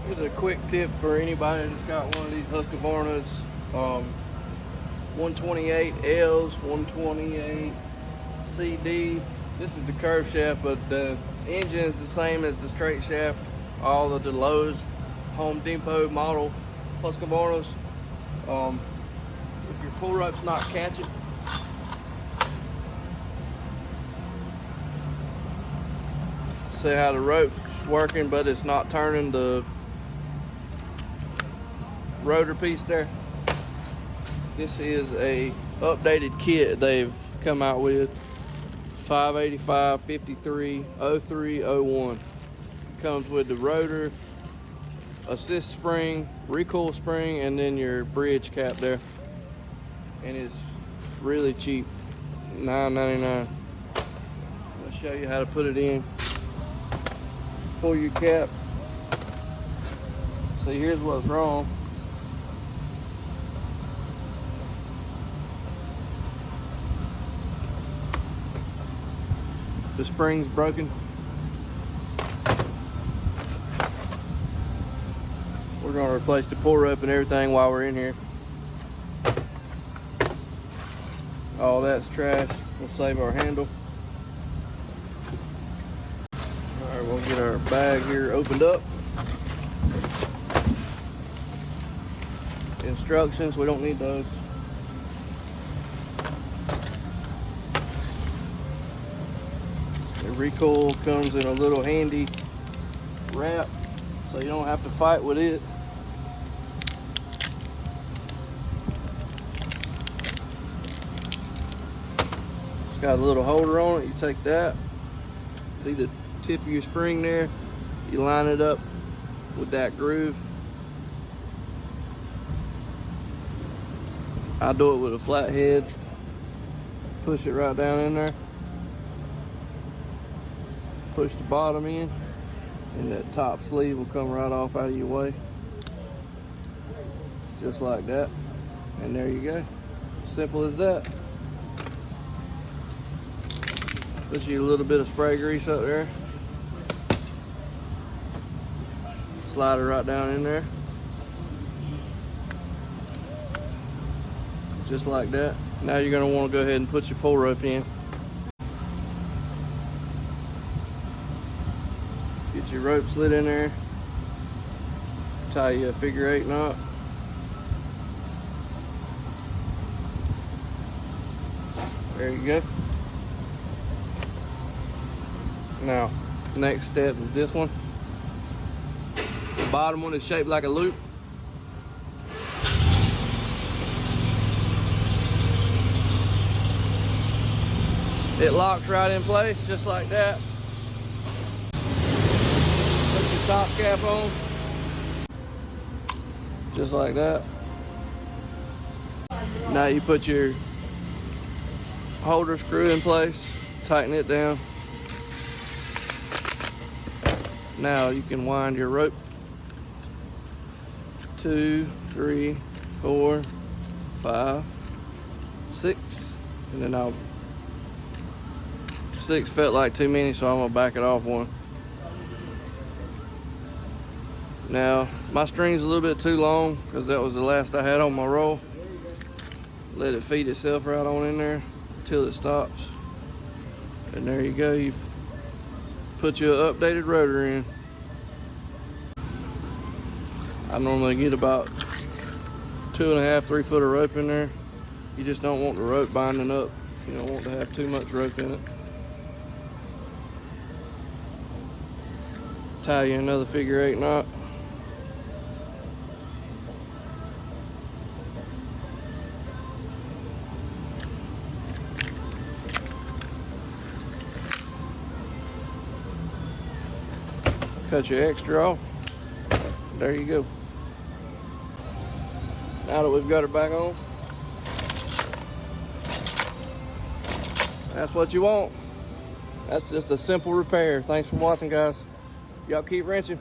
Here's a quick tip for anybody that's got one of these Husqvarna's 128Ls, 128 CD. This is the curve shaft, but the engine is the same as the straight shaft. All of the Lowe's, Home Depot model Husqvarna's. If your pull rope's not catching, see how the rope's working, but it's not turning the rotor piece there. This is a updated kit they've come out with. 585 53 03 01. Comes with the rotor, assist spring, recoil spring, and then your bridge cap there. And it's really cheap, $9.99. I'll show you how to put it in. Pull your cap. See, here's what's wrong. The spring's broken. We're going to replace the pull rope and everything while we're in here. All that's trash. We'll save our handle. Alright, we'll get our bag here opened up. Instructions, we don't need those. The recoil comes in a little handy wrap, so you don't have to fight with it. It's got a little holder on it. You take that, see the tip of your spring there, you line it up with that groove. I do it with a flat head. Push it right down in there. Push the bottom in, and that top sleeve will come right off out of your way. Just like that. And there you go. Simple as that. Put you a little bit of spray grease up there. Slide it right down in there. Just like that. Now you're going to want to go ahead and put your pull rope in. Get your rope slid in there. Tie you a figure 8 knot. There you go. Now, next step is this one. The bottom one is shaped like a loop. It locks right in place, just like that. Put your top cap on, just like that. Now you put your holder screw in place, tighten it down. Now you can wind your rope. 2, 3, 4, 5, 6, and then 6 felt like too many, so I'm gonna back it off one. Now my string's a little bit too long because that was the last I had on my roll. Let it feed itself right on in there until it stops. And there you go, you've put your updated rotor in. I normally get about 2.5, 3 foot of rope in there. You just don't want the rope binding up. You don't want to have too much rope in it. Tie you another figure 8 knot. Cut your extra off. There you go. Now that we've got her back on, that's what you want. That's just a simple repair. Thanks for watching, guys. Y'all keep wrenching.